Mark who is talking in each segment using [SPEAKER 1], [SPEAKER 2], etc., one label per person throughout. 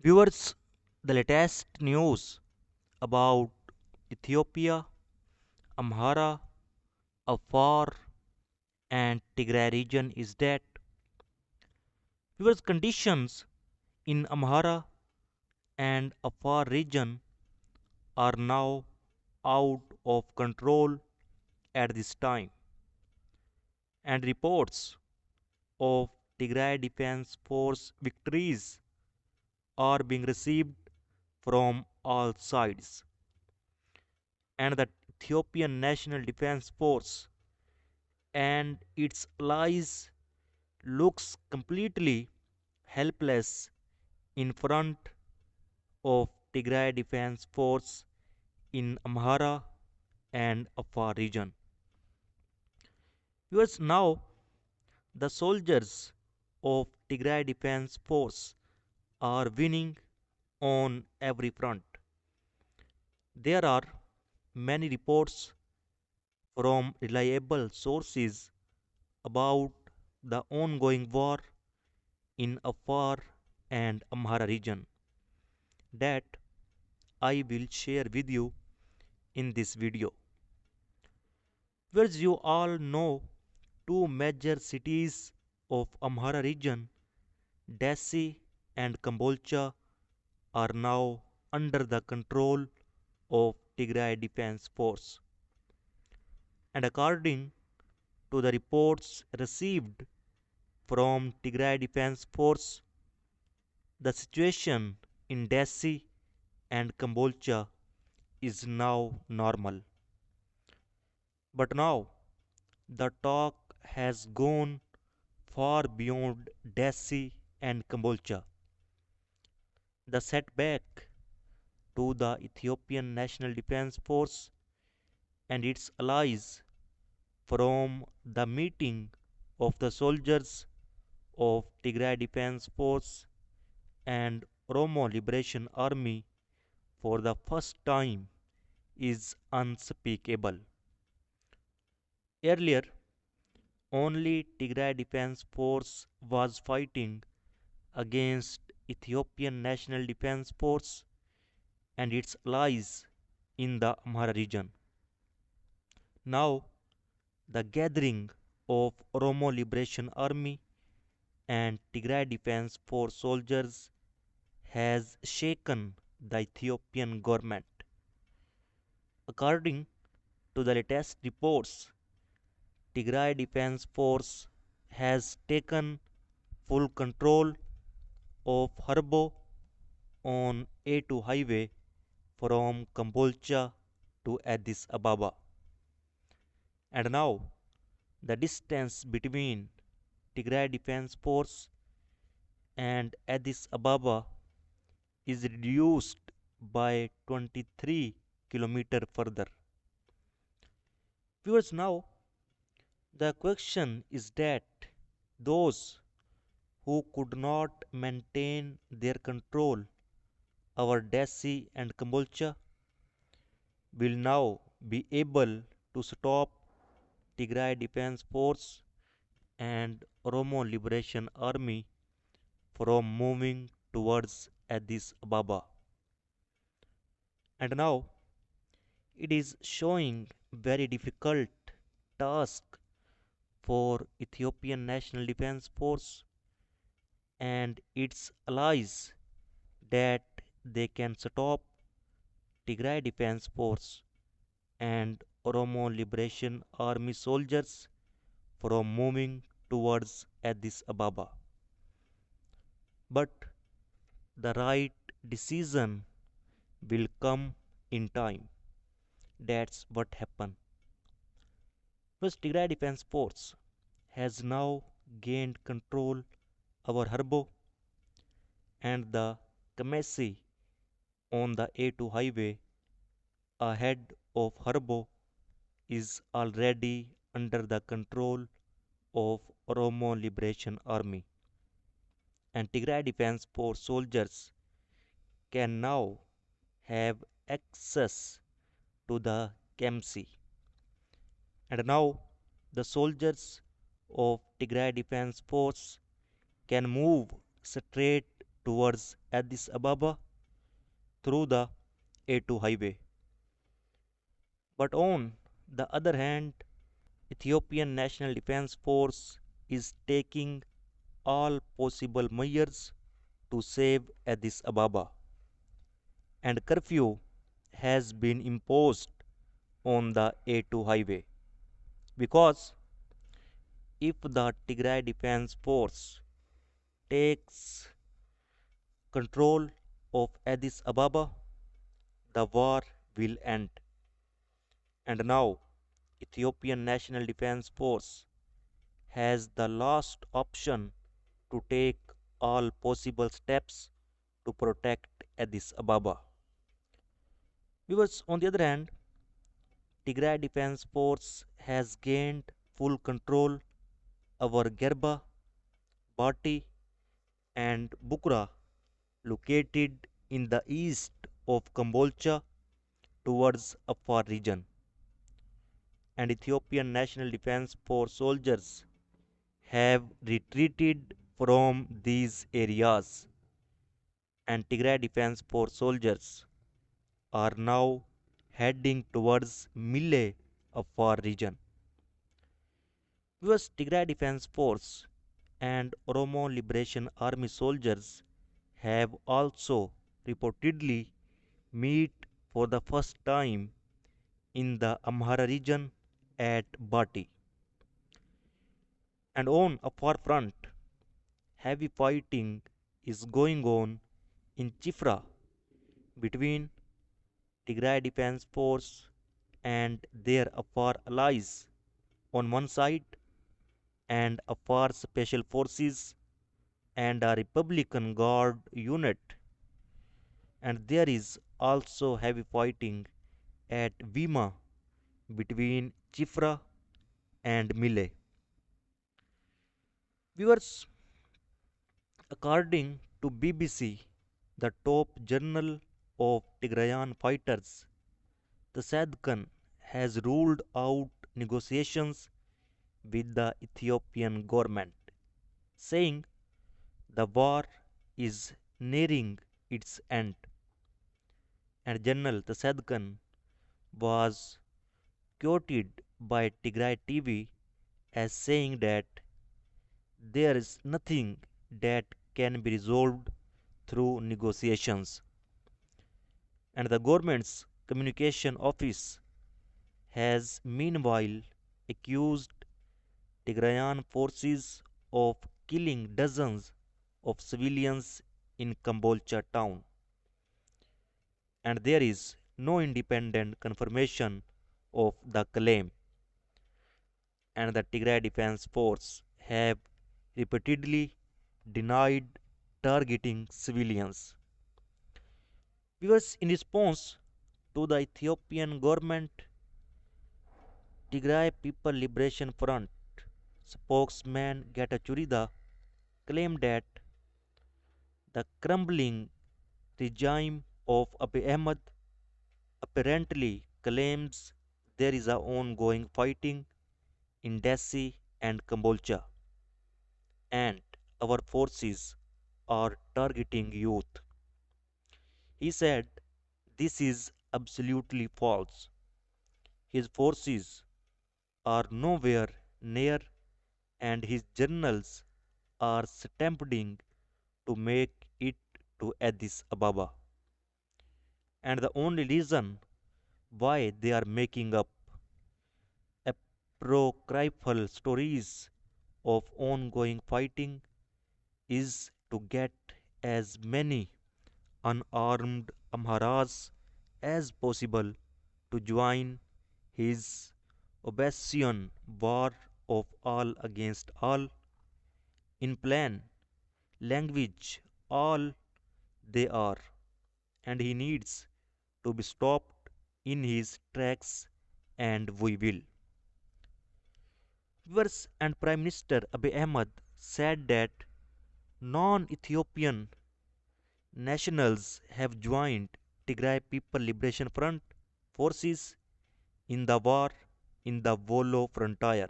[SPEAKER 1] Viewers, the latest news about Ethiopia, Amhara, Afar, and Tigray region is that viewers conditions in Amhara and Afar region are now out of control at this time, and reports of Tigray Defense Force victories are being received from all sides, and the Ethiopian National Defense Force and its allies looks completely helpless in front of Tigray Defense Force in Amhara and Afar region. Because now the soldiers of Tigray Defense Force are winning on every front. There are many reports from reliable sources about the ongoing war in Afar and Amhara region that I will share with you in this video. Whereas you all know, two major cities of Amhara region, Dessie and Kambolcha, are now under the control of Tigray Defense Force. And according to the reports received from Tigray Defense Force, the situation in Dessie and Kambolcha is now normal. But now the talk has gone far beyond Dessie and Kambolcha. The setback to the Ethiopian National Defense Force and its allies from the meeting of the soldiers of Tigray Defense Force and Oromo Liberation Army for the first time is unspeakable. Earlier, only Tigray Defense Force was fighting against Ethiopian National Defense Force and its allies in the Amhara region. Now, the gathering of Oromo Liberation Army and Tigray Defense Force soldiers has shaken the Ethiopian government. According to the latest reports, Tigray Defense Force has taken full control of Harbo on A2 highway from Kambolcha to Addis Ababa. And now the distance between Tigray Defense Force and Addis Ababa is reduced by 23 kilometers further. Viewers, now the question is that those who could not maintain their control over Dessie and Kambolcha will now be able to stop Tigray Defense Force and Oromo Liberation Army from moving towards Addis Ababa. And now it is showing very difficult task for Ethiopian National Defense Force and its allies that they can stop Tigray Defense Force and Oromo Liberation Army soldiers from moving towards Addis Ababa. But the right decision will come in time. That's what happened. Plus, Tigray Defense Force has now gained control over Harbo and the Kamesi on the A2 highway ahead of Harbo is already under the control of Oromo Liberation Army. And Tigray Defense Force soldiers can now have access to the Kemsi. And now the soldiers of Tigray Defense Force can move straight towards Addis Ababa through the A2 highway. But on the other hand, Ethiopian National Defense Force is taking all possible measures to save Addis Ababa, and curfew has been imposed on the A2 highway because if the Tigray Defense Force takes control of Addis Ababa, the war will end. And now, Ethiopian National Defense Force has the last option to take all possible steps to protect Addis Ababa. Viewers, on the other hand, Tigray Defense Force has gained full control over Gerba, Bati, and Bukra, located in the east of Kambolcha towards Afar region. And Ethiopian National Defense Force soldiers have retreated from these areas, and Tigray Defense Force soldiers are now heading towards Mille Afar region. US Tigray Defense Force and Oromo Liberation Army soldiers have also reportedly met for the first time in the Amhara region at Bati. And on Afar front, heavy fighting is going on in Chifra between Tigray Defense Force and their Afar allies on one side and Afar Special Forces and a Republican Guard unit, and there is also heavy fighting at Vima between Chifra and Mille. Viewers, according to BBC, the top general of Tigrayan fighters, the Sadkan, has ruled out negotiations with the Ethiopian government, saying the war is nearing its end. And General Tasadkan was quoted by Tigray TV as saying that there is nothing that can be resolved through negotiations. And the government's communication office has meanwhile accused Tigrayan forces of killing dozens of civilians in Kambolcha town. And there is no independent confirmation of the claim. And the Tigray Defense Force have repeatedly denied targeting civilians. Viewers, in response to the Ethiopian government, Tigray People Liberation Front spokesman Getachew claimed that the crumbling regime of Abiy Ahmed apparently claims there is a ongoing fighting in Dessie and Kambolcha, and our forces are targeting youth. He said this is absolutely false. His forces are nowhere near, and his generals are stampeding to make it to Addis Ababa. And the only reason why they are making up apocryphal stories of ongoing fighting is to get as many unarmed Amharas as possible to join his Obsession war of all against all in plan, language, all they are, and he needs to be stopped in his tracks, and we will. Viewers, and Prime Minister Abiy Ahmed said that non Ethiopian nationals have joined Tigray People Liberation Front forces in the war in the Wollo frontier,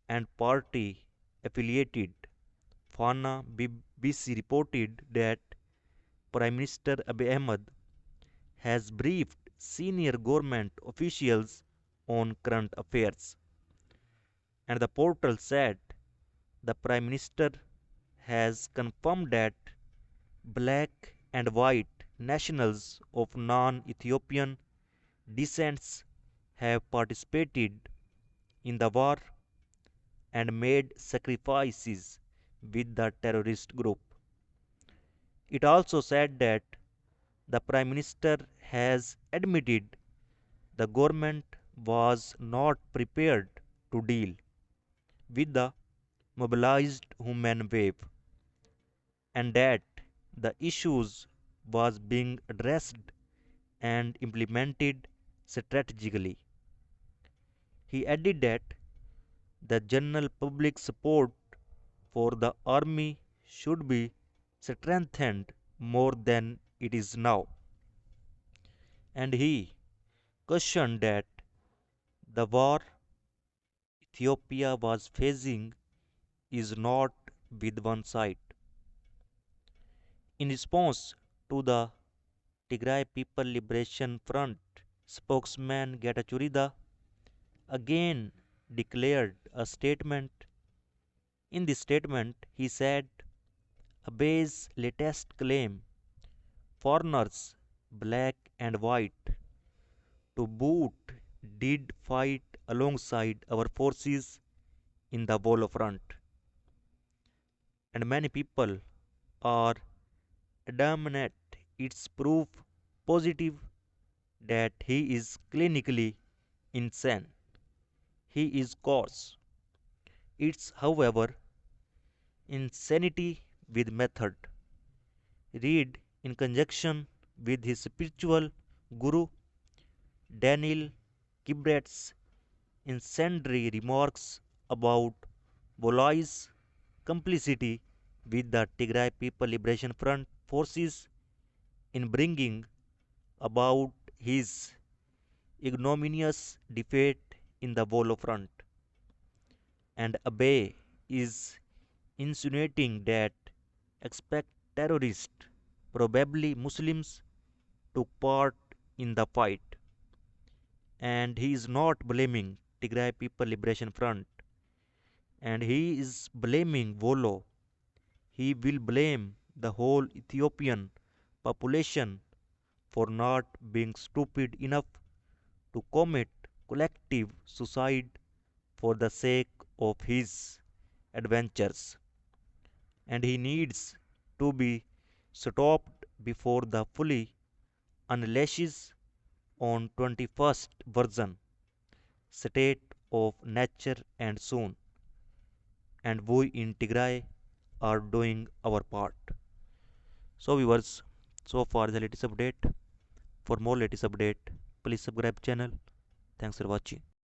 [SPEAKER 1] and party affiliated Fana BC reported that Prime Minister Abiy Ahmed has briefed senior government officials on current affairs. And the portal said the Prime Minister has confirmed that black and white nationals of non Ethiopian descents have participated in the war and made sacrifices with the terrorist group. It also said that the Prime Minister has admitted the government was not prepared to deal with the mobilized human wave and that the issues was being addressed and implemented strategically. He added that the general public support for the army should be strengthened more than it is now. And he cautioned that the war Ethiopia was facing is not with one side. In response to the Tigray People Liberation Front spokesman Getachew Reda again declared a statement. In this statement, he said Abey's latest claim, foreigners, black and white, to boot, did fight alongside our forces in the Wall front. And many people are adamant it's proof positive that he is clinically insane. He is coarse. It's, however, insanity with method. Read in conjunction with his spiritual guru Daniel Kibret's incendiary remarks about Bolai's complicity with the Tigray People Liberation Front forces in bringing about his ignominious defeat in the Bolo front. And Abe is insinuating that expect terrorists, probably Muslims, took part in the fight. And he is not blaming Tigray People Liberation Front. And he is blaming Volo. He will blame the whole Ethiopian population for not being stupid enough to commit collective suicide for the sake of his adventures. And he needs to be stopped before the fully unleashes on 21st version state of nature and soon. And we in Tigray are doing our part. So viewers, so far the latest update. For more latest update, please subscribe channel. Thanks for watching.